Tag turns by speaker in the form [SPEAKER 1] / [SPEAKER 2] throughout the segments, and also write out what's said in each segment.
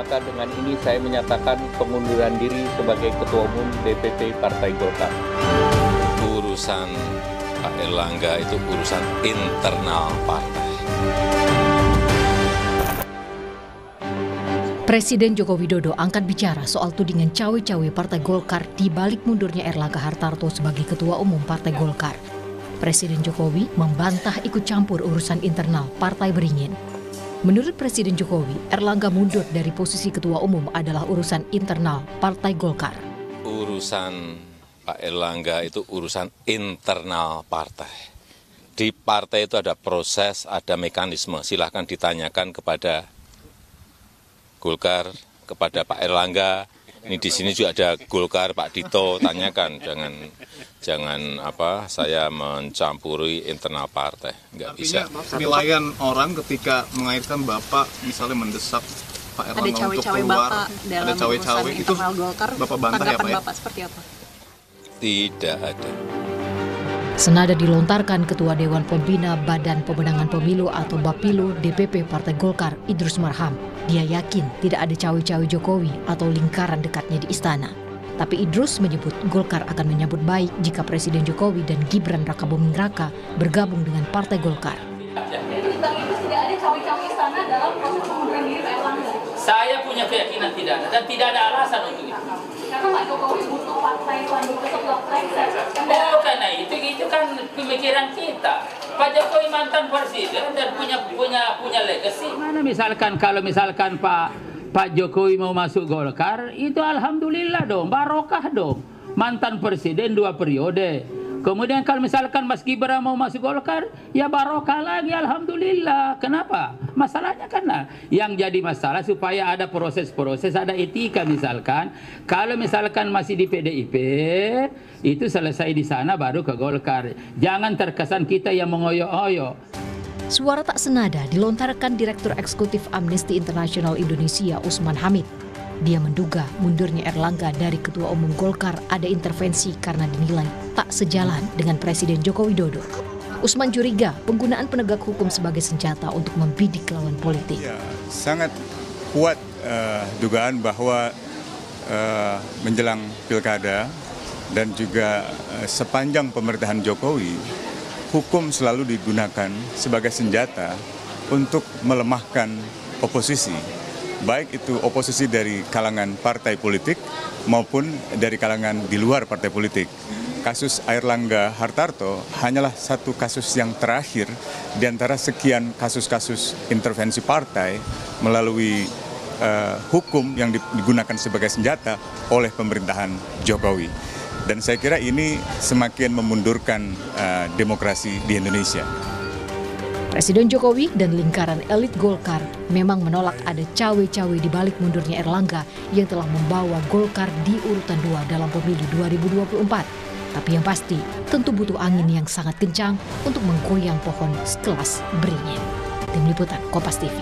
[SPEAKER 1] maka dengan ini saya menyatakan pengunduran diri sebagai Ketua Umum DPP Partai Golkar.
[SPEAKER 2] Urusan Pak Erlangga itu urusan internal partai.
[SPEAKER 3] Presiden Joko Widodo angkat bicara soal tudingan cawe-cawe Partai Golkar di balik mundurnya Erlangga Hartarto sebagai Ketua Umum Partai Golkar. Presiden Jokowi membantah ikut campur urusan internal Partai Beringin. Menurut Presiden Jokowi, Erlangga mundur dari posisi Ketua Umum adalah urusan internal Partai Golkar.
[SPEAKER 2] Urusan Pak Erlangga itu urusan internal partai. Di partai itu ada proses, ada mekanisme. Silahkan ditanyakan kepada Golkar, kepada Pak Erlangga. Ini di sini juga ada Golkar, Pak Dito, tanyakan. Jangan saya mencampuri internal partai. Nggak bisa.
[SPEAKER 4] Penilaian orang ketika mengaitkan Bapak misalnya mendesak Pak Erlangga untuk keluar, ada cawe-cawe itu
[SPEAKER 5] Golkar,
[SPEAKER 4] Bapak bantah ya Pak ya?
[SPEAKER 5] Bapak seperti apa?
[SPEAKER 2] Tidak ada.
[SPEAKER 3] Senada dilontarkan Ketua Dewan Pembina Badan Pemenangan Pemilu atau Bapilu DPP Partai Golkar Idrus Marham. Dia yakin tidak ada cawe-cawe Jokowi atau lingkaran dekatnya di istana. Tapi Idrus menyebut Golkar akan menyambut baik jika Presiden Jokowi dan Gibran Rakabuming Raka bergabung dengan Partai Golkar.
[SPEAKER 5] Jadi Bang Idrus tidak ada cawe-cawe istana dalam proses pengunduran diri Pak Erlangga?
[SPEAKER 6] Saya punya keyakinan tidak ada dan tidak ada alasan untuk itu.
[SPEAKER 5] Karena Pak Jokowi butuh partai untuk
[SPEAKER 6] Karena itu kan pemikiran kita. Pak Jokowi mantan presiden dan punya legacy. Mana kalau misalkan Pak Jokowi mau masuk Golkar, itu alhamdulillah dong, barokah dong. Mantan presiden 2 periode. Kemudian kalau misalkan Mas Gibran mau masuk Golkar, ya barokah lagi, alhamdulillah. Kenapa? Masalahnya karena yang jadi masalah supaya ada proses-proses, ada etika misalkan. Kalau misalkan masih di PDIP, itu selesai di sana baru ke Golkar. Jangan terkesan kita yang mengoyo-oyo.
[SPEAKER 3] Suara tak senada dilontarkan Direktur Eksekutif Amnesty International Indonesia Usman Hamid. Dia menduga mundurnya Erlangga dari Ketua Umum Golkar ada intervensi karena dinilai tak sejalan dengan Presiden Joko Widodo. Usman curiga penggunaan penegak hukum sebagai senjata untuk membidik lawan politik.
[SPEAKER 7] Ya, sangat kuat dugaan bahwa menjelang pilkada dan juga sepanjang pemerintahan Jokowi, hukum selalu digunakan sebagai senjata untuk melemahkan oposisi. Baik itu oposisi dari kalangan partai politik maupun dari kalangan di luar partai politik. Kasus Erlangga Hartarto hanyalah satu kasus yang terakhir di antara sekian kasus-kasus intervensi partai melalui hukum yang digunakan sebagai senjata oleh pemerintahan Jokowi. Dan saya kira ini semakin memundurkan demokrasi di Indonesia.
[SPEAKER 3] Presiden Jokowi dan lingkaran elit Golkar memang menolak ada cawe-cawe di balik mundurnya Erlangga yang telah membawa Golkar di urutan 2 dalam pemilu 2024. Tapi yang pasti, tentu butuh angin yang sangat kencang untuk menggoyang pohon sekelas beringin. Tim Liputan Kompas TV.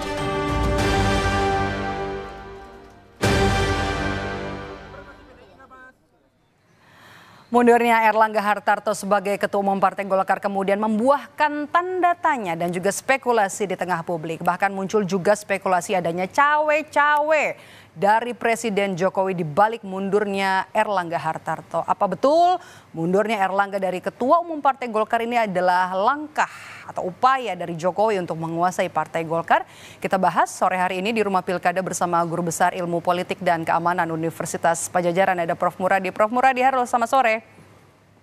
[SPEAKER 8] Mundurnya Erlangga Hartarto sebagai Ketua Umum Partai Golkar kemudian membuahkan tanda tanya dan juga spekulasi di tengah publik. Bahkan muncul juga spekulasi adanya cawe-cawe dari Presiden Jokowi di balik mundurnya Erlangga Hartarto. Apa betul mundurnya Erlangga dari Ketua Umum Partai Golkar ini adalah langkah atau upaya dari Jokowi untuk menguasai Partai Golkar? Kita bahas sore hari ini di Rumah Pilkada bersama Guru Besar Ilmu Politik dan Keamanan Universitas Padjadjaran. Ada Prof. Muradi. Prof. Muradi, halo, selamat sore.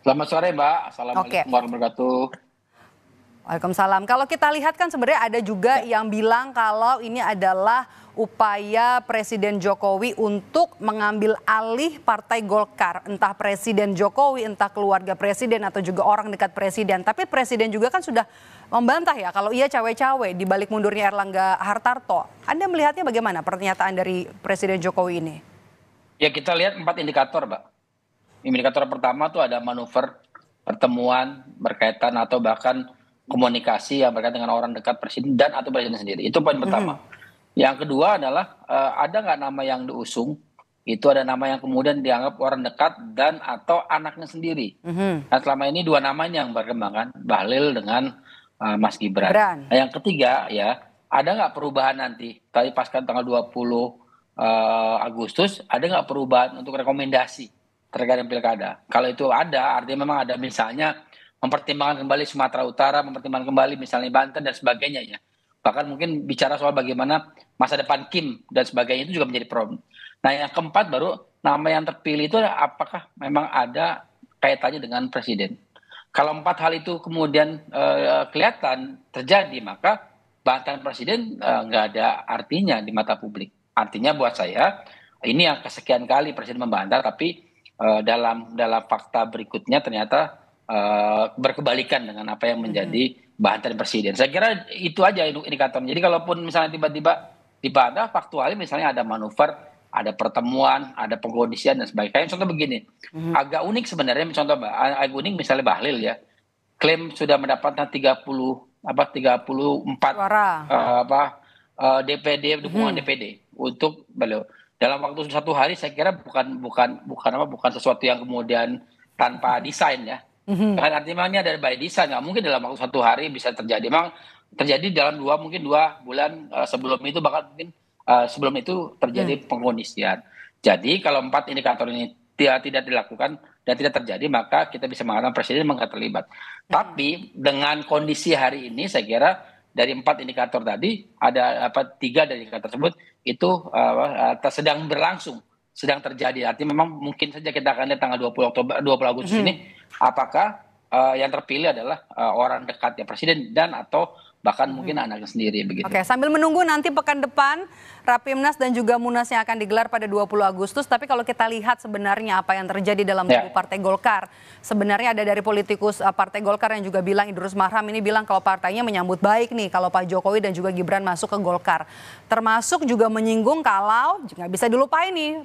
[SPEAKER 9] Selamat sore, Mbak. Assalamualaikum warahmatullahi wabarakatuh.
[SPEAKER 8] Waalaikumsalam. Kalau kita lihat kan sebenarnya ada juga yang bilang kalau ini adalah upaya Presiden Jokowi untuk mengambil alih Partai Golkar. Entah Presiden Jokowi, entah keluarga Presiden atau juga orang dekat Presiden. Tapi Presiden juga kan sudah membantah ya kalau ia cawe-cawe di balik mundurnya Erlangga Hartarto. Anda melihatnya bagaimana pernyataan dari Presiden Jokowi ini?
[SPEAKER 9] Ya, kita lihat 4 indikator, Mbak. Indikator pertama tuh ada manuver, pertemuan berkaitan atau bahkan komunikasi yang berkaitan dengan orang dekat Presiden dan atau Presiden sendiri. Itu poin pertama. Yang kedua adalah ada nggak nama yang diusung, itu ada nama yang kemudian dianggap orang dekat dan atau anaknya sendiri. Nah, selama ini 2 namanya yang berkembang kan, Bahlil dengan Mas Gibran. Nah, yang ketiga ya, ada nggak perubahan nanti? Tadi pasca tanggal 20 Agustus, ada nggak perubahan untuk rekomendasi terkait dengan pilkada? Kalau itu ada, artinya memang ada misalnya mempertimbangkan kembali Sumatera Utara, mempertimbangkan kembali misalnya Banten dan sebagainya ya. Bahkan mungkin bicara soal bagaimana masa depan Kim dan sebagainya itu juga menjadi problem. Nah yang keempat baru nama yang terpilih itu apakah memang ada kaitannya dengan presiden. Kalau 4 hal itu kemudian kelihatan terjadi, maka bantahan presiden nggak ada artinya di mata publik. Artinya buat saya ini yang kesekian kali presiden membantah, tapi dalam fakta berikutnya ternyata berkebalikan dengan apa yang menjadi bantahan presiden. Saya kira itu aja indikatornya. Jadi kalaupun misalnya tiba-tiba dibantah, faktualnya misalnya ada manuver, ada pertemuan, ada pengkondisian dan sebagainya. Contoh begini, agak unik sebenarnya. Contoh agak unik misalnya Bahlil ya, klaim sudah mendapatkan 34 DPD dukungan DPD untuk beliau. Dalam waktu 1 hari saya kira bukan sesuatu yang kemudian tanpa desain ya. Kan artinya ini ada by design, nggak mungkin dalam waktu 1 hari bisa terjadi. Memang terjadi dalam mungkin 2 bulan sebelum itu, bahkan mungkin sebelum itu terjadi pengkondisian. Jadi kalau 4 indikator ini tidak dilakukan dan tidak terjadi, maka kita bisa mengatakan presiden memang terlibat. Tapi dengan kondisi hari ini saya kira dari 4 indikator tadi ada 3 dari indikator tersebut itu sedang berlangsung, sedang terjadi. Artinya memang mungkin saja kita akan lihat tanggal 20 Agustus ini apakah yang terpilih adalah orang dekat ya presiden dan atau bahkan mungkin anaknya sendiri begitu.
[SPEAKER 8] Oke, sambil menunggu nanti pekan depan Rapimnas dan juga Munas yang akan digelar pada 20 Agustus, tapi kalau kita lihat sebenarnya apa yang terjadi dalam tubuh Partai Golkar, sebenarnya ada dari politikus Partai Golkar yang juga bilang, Idrus Marham ini bilang kalau partainya menyambut baik nih kalau Pak Jokowi dan juga Gibran masuk ke Golkar. Termasuk juga menyinggung kalau nggak bisa dilupain nih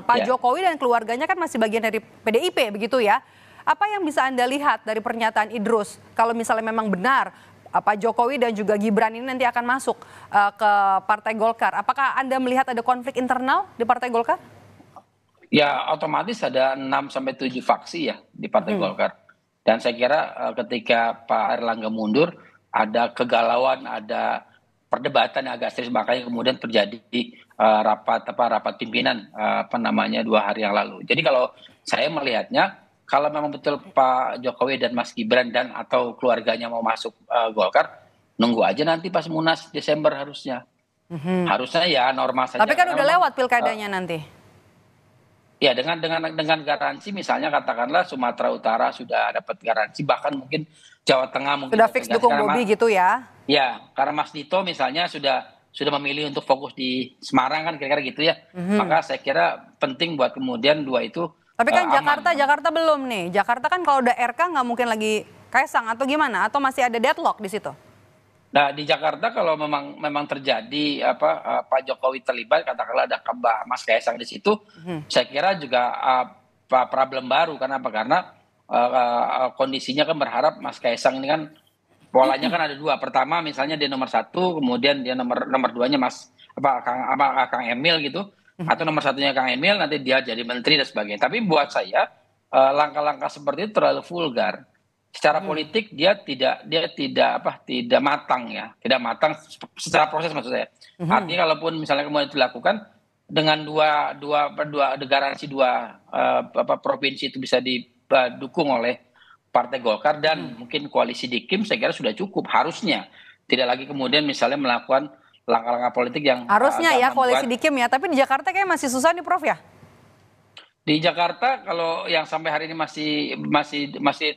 [SPEAKER 8] Pak Jokowi dan keluarganya kan masih bagian dari PDIP begitu ya. Apa yang bisa Anda lihat dari pernyataan Idrus kalau misalnya memang benar Pak Jokowi dan juga Gibran ini nanti akan masuk ke Partai Golkar? Apakah Anda melihat ada konflik internal di Partai Golkar?
[SPEAKER 9] Ya otomatis ada 6-7 faksi ya di Partai Golkar. Dan saya kira ketika Pak Erlangga mundur ada kegalauan, ada perdebatan yang agak serius, makanya kemudian terjadi rapat pimpinan 2 hari yang lalu. Jadi kalau saya melihatnya, kalau memang betul Pak Jokowi dan Mas Gibran dan atau keluarganya mau masuk Golkar, nunggu aja nanti pas Munas Desember harusnya. Harusnya ya normal saja.
[SPEAKER 8] Tapi kan udah lewat pilkadanya nanti.
[SPEAKER 9] Ya dengan garansi misalnya katakanlah Sumatera Utara sudah dapat garansi, bahkan mungkin Jawa Tengah mungkin
[SPEAKER 8] sudah fix dukung Bobi gitu ya.
[SPEAKER 9] Ya, karena Mas Dito misalnya sudah memilih untuk fokus di Semarang kan kira-kira gitu ya. Maka saya kira penting buat kemudian 2 itu.
[SPEAKER 8] Tapi kan Jakarta belum nih. Jakarta kan kalau udah RK nggak mungkin lagi Kaisang atau gimana? Atau masih ada deadlock di situ?
[SPEAKER 9] Nah di Jakarta kalau memang terjadi Pak Jokowi terlibat, katakanlah ada Mbak Mas Kaisang di situ, saya kira juga problem baru. Kenapa? Karena kondisinya kan berharap Mas Kaisang ini kan polanya kan ada 2. Pertama misalnya dia nomor 1, kemudian dia nomor 2-nya Kang Emil gitu. Atau nomor 1-nya Kang Emil, nanti dia jadi menteri dan sebagainya. Tapi buat saya langkah-langkah seperti itu terlalu vulgar. Secara politik dia tidak matang ya, tidak matang secara proses maksud saya. Artinya kalaupun misalnya kemudian dilakukan dengan garansi 2 provinsi itu bisa didukung oleh Partai Golkar dan mungkin koalisi di Kim, saya kira sudah cukup harusnya. Tidak lagi kemudian misalnya melakukan langkah-langkah politik yang
[SPEAKER 8] harusnya ya koalisi di Kim ya, tapi di Jakarta kayak masih susah nih Prof ya.
[SPEAKER 9] Di Jakarta kalau yang sampai hari ini masih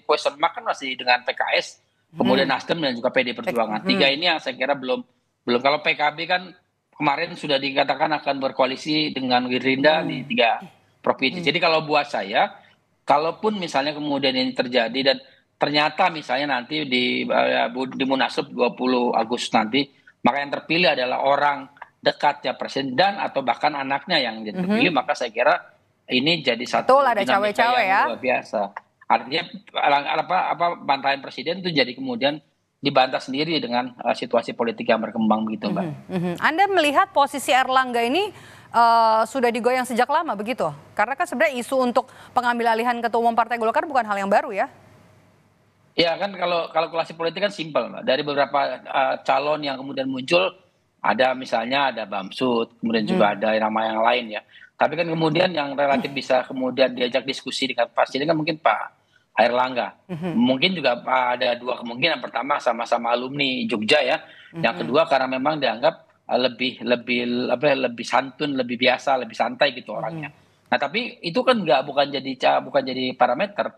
[SPEAKER 9] question mark kan masih dengan PKS, kemudian Nasdem dan juga PD Perjuangan. 3 ini yang saya kira belum. Kalau PKB kan kemarin sudah dikatakan akan berkoalisi dengan Gerindra di 3 provinsi. Jadi kalau buat saya, kalaupun misalnya kemudian ini terjadi dan ternyata misalnya nanti di Munaslup 20 Agustus nanti, maka yang terpilih adalah orang dekatnya presiden dan atau bahkan anaknya yang terpilih, maka saya kira ini jadi satu
[SPEAKER 8] ada cawe-cawe ya
[SPEAKER 9] luar biasa. Artinya bantahan presiden itu jadi kemudian dibantah sendiri dengan situasi politik yang berkembang begitu, Mbak.
[SPEAKER 8] Anda melihat posisi Erlangga ini sudah digoyang sejak lama begitu? Karena kan sebenarnya isu untuk pengambil alihan ketua umum Partai Golkar bukan hal yang baru ya? Ya
[SPEAKER 9] kan kalau kalkulasi politik kan simpel, Mbak. Dari beberapa calon yang kemudian muncul, Ada misalnya ada Bamsud, kemudian juga ada nama yang lain ya. Tapi kan kemudian yang relatif bisa kemudian diajak diskusi dengan Presiden kan mungkin Pak Airlangga. Mungkin juga ada dua kemungkinan. Pertama sama-sama alumni Jogja ya. Yang kedua karena memang dianggap lebih santun, lebih biasa, lebih santai gitu orangnya. Nah tapi itu kan bukan jadi parameter.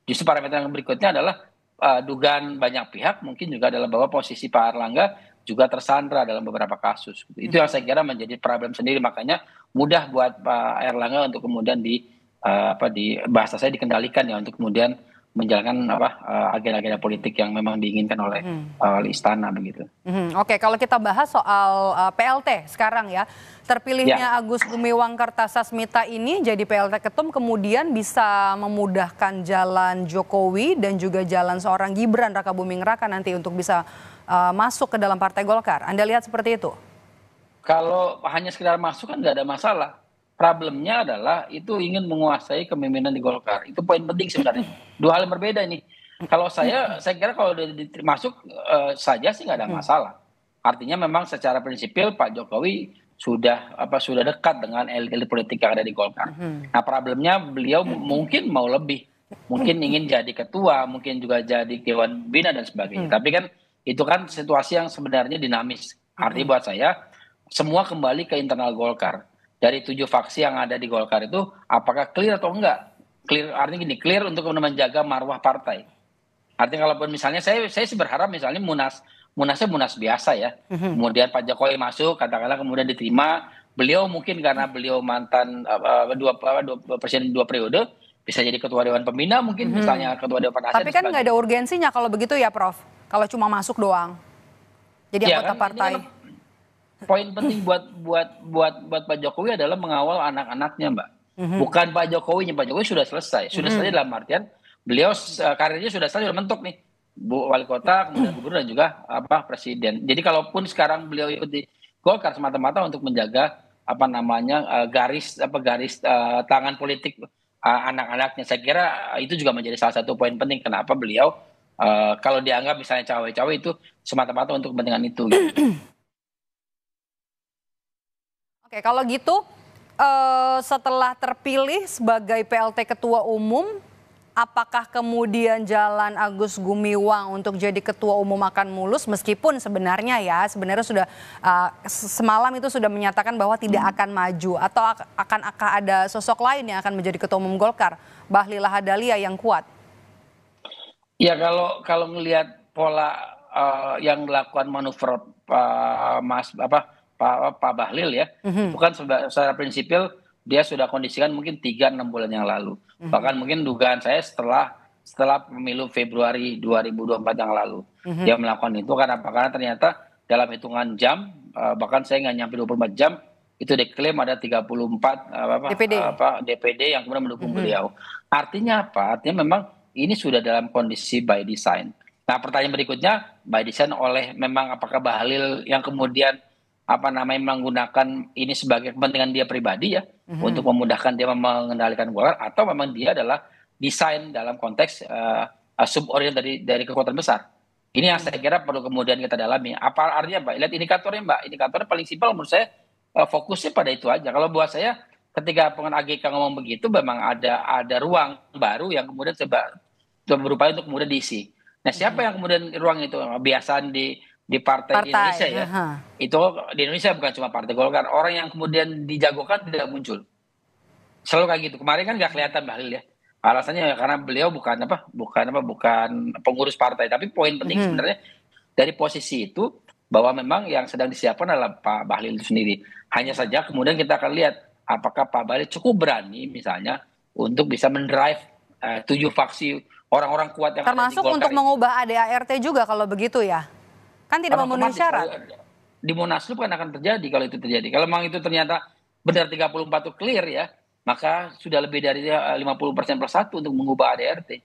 [SPEAKER 9] Justru parameter yang berikutnya adalah dugaan banyak pihak mungkin juga adalah bahwa posisi Pak Airlangga juga tersandra dalam beberapa kasus. Itu yang saya kira menjadi problem sendiri, makanya mudah buat Pak Airlangga untuk kemudian di bahasa saya dikendalikan ya untuk kemudian menjalankan agenda-agenda politik yang memang diinginkan oleh istana begitu.
[SPEAKER 8] Oke, kalau kita bahas soal PLT sekarang ya, terpilihnya Agus Gumiwang Kartasasmita ini jadi PLT Ketum kemudian bisa memudahkan jalan Jokowi dan juga jalan seorang Gibran Rakabuming Raka nanti untuk bisa masuk ke dalam Partai Golkar. Anda lihat seperti itu?
[SPEAKER 9] Kalau hanya sekedar masuk kan nggak ada masalah. Problemnya adalah itu ingin menguasai kepemimpinan di Golkar. Itu poin penting sebenarnya. Dua hal yang berbeda ini. Kalau saya kira kalau masuk saja sih nggak ada masalah. Artinya memang secara prinsipil Pak Jokowi sudah dekat dengan elit politik yang ada di Golkar. Nah problemnya beliau mungkin mau lebih, mungkin ingin jadi ketua, mungkin juga jadi Dewan Bina dan sebagainya. Tapi kan itu kan situasi yang sebenarnya dinamis. Artinya buat saya semua kembali ke internal Golkar. Dari 7 faksi yang ada di Golkar itu apakah clear atau enggak? Clear artinya gini, clear untuk menjaga marwah partai. Artinya kalaupun misalnya saya sih berharap misalnya Munasnya Munas biasa ya. Kemudian Pak Jokowi masuk, katakanlah kemudian diterima, beliau mungkin karena beliau mantan presiden 2 periode bisa jadi ketua Dewan Pembina mungkin misalnya ketua Dewan Penasihat.
[SPEAKER 8] Tapi kan nggak ada urgensinya kalau begitu ya Prof. Kalau cuma masuk doang. Jadi anggota partai.
[SPEAKER 9] Poin penting buat Pak Jokowi adalah mengawal anak-anaknya, Mbak. Bukan Pak Jokowinya. Pak Jokowi sudah selesai. Sudah selesai dalam artian beliau karirnya sudah selesai, sudah mentok nih. Wali kota, kemudian gubernur dan juga presiden. Jadi kalaupun sekarang beliau ikut di Golkar semata-mata untuk menjaga garis tangan politik anak-anaknya. Saya kira itu juga menjadi salah satu poin penting kenapa beliau kalau dianggap misalnya cawe-cawe itu semata-mata untuk kepentingan itu. Gitu.
[SPEAKER 8] Oke, kalau gitu setelah terpilih sebagai PLT Ketua Umum, apakah kemudian jalan Agus Gumiwang untuk jadi Ketua Umum akan mulus meskipun sebenarnya sudah semalam itu sudah menyatakan bahwa tidak akan maju atau akan ada sosok lain yang akan menjadi Ketua Umum Golkar, Bahlil Lahadalia yang kuat?
[SPEAKER 9] Ya kalau melihat pola yang dilakukan manuver Pak Bahlil ya, bukan secara prinsipil dia sudah kondisikan mungkin 3-6 bulan yang lalu. Bahkan mungkin dugaan saya setelah pemilu Februari 2024 yang lalu. Dia melakukan itu karena ternyata dalam hitungan jam, bahkan saya nggak nyampe 24 jam, itu diklaim ada 34 DPD yang kemudian mendukung beliau. Artinya apa? Artinya memang ini sudah dalam kondisi by design. Nah pertanyaan berikutnya, by design oleh memang apakah Bahlil yang kemudian menggunakan ini sebagai kepentingan dia pribadi ya, untuk memudahkan dia mengendalikan Golkar, atau memang dia adalah desain dalam konteks subordinat dari kekuatan besar. Ini yang saya kira perlu kemudian kita dalami. Apa artinya Mbak? Lihat indikatornya Mbak. Indikatornya paling simpel menurut saya, fokusnya pada itu aja. Kalau buat saya ketika pengen AGK ngomong begitu memang ada ruang baru yang kemudian coba berupaya untuk kemudian diisi. Nah siapa yang kemudian ruang itu? Biasaan di partai di Indonesia ya. Itu di Indonesia bukan cuma Partai Golkar. Orang yang kemudian dijagokan tidak muncul. Selalu kayak gitu. Kemarin kan nggak kelihatan Bahlil ya. Alasannya karena beliau bukan pengurus partai. Tapi poin penting sebenarnya dari posisi itu bahwa memang yang sedang disiapkan adalah Pak Bahlil itu sendiri. Hanya saja kemudian kita akan lihat apakah Pak Bahlil cukup berani misalnya untuk bisa mendrive 7 faksi orang-orang kuat yang
[SPEAKER 8] termasuk
[SPEAKER 9] ada di Golkar
[SPEAKER 8] untuk mengubah ADART juga kalau begitu ya. Kan tidak memenuhi syarat.
[SPEAKER 9] Di Munaslup kan akan terjadi kalau itu terjadi. Kalau memang itu ternyata benar 34 itu clear ya, maka sudah lebih dari 50% plus 1 untuk mengubah ADRT.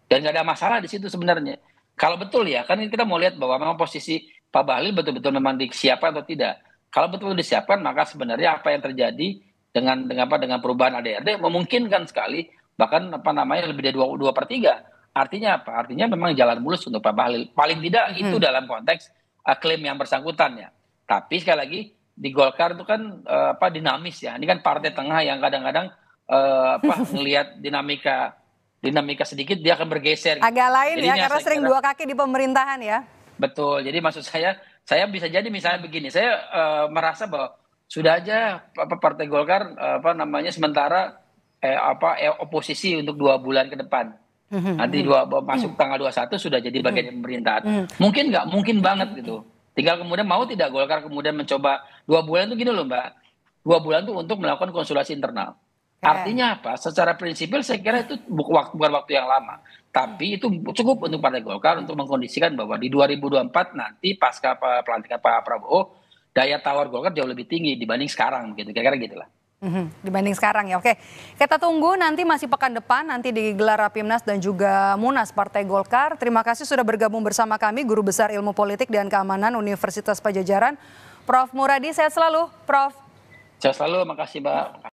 [SPEAKER 9] Dan nggak ada masalah di situ sebenarnya. Kalau betul ya, kan kita mau lihat bahwa memang posisi Pak Bahlil betul-betul memang disiapkan atau tidak. Kalau betul disiapkan, maka sebenarnya apa yang terjadi dengan perubahan ADRT memungkinkan sekali, bahkan lebih dari 2/3. Artinya apa? Artinya memang jalan mulus untuk Pak Bahlil. Paling tidak itu dalam konteks klaim yang bersangkutan ya. Tapi sekali lagi di Golkar itu kan dinamis ya. Ini kan partai tengah yang kadang-kadang ngelihat dinamika sedikit dia akan bergeser.
[SPEAKER 8] Agak lain
[SPEAKER 9] Jadi
[SPEAKER 8] ya, karena sering dua kaki di pemerintahan ya.
[SPEAKER 9] Betul. Jadi maksud saya bisa jadi misalnya begini. Saya merasa bahwa sudah aja Partai Golkar sementara oposisi untuk 2 bulan ke depan. Nanti masuk tanggal 21 sudah jadi bagian pemerintahan. Mungkin nggak? Mungkin banget gitu. Tinggal kemudian mau tidak Golkar kemudian mencoba 2 bulan itu gini loh Mbak. 2 bulan itu untuk melakukan konsultasi internal. Artinya apa? Secara prinsipil saya kira itu bukan waktu yang lama. Tapi itu cukup untuk Partai Golkar untuk mengkondisikan bahwa di 2024 nanti pasca pelantikan Pak Prabowo, daya tawar Golkar jauh lebih tinggi dibanding sekarang, gitu. Kira-kira gitulah.
[SPEAKER 8] Dibanding sekarang ya, oke. Kita tunggu nanti masih pekan depan, nanti digelar Rapimnas dan juga Munas Partai Golkar. Terima kasih sudah bergabung bersama kami, Guru Besar Ilmu Politik dan Keamanan Universitas Padjadjaran, Prof. Muradi. Sehat selalu, Prof.
[SPEAKER 9] Sehat selalu, makasih Mbak.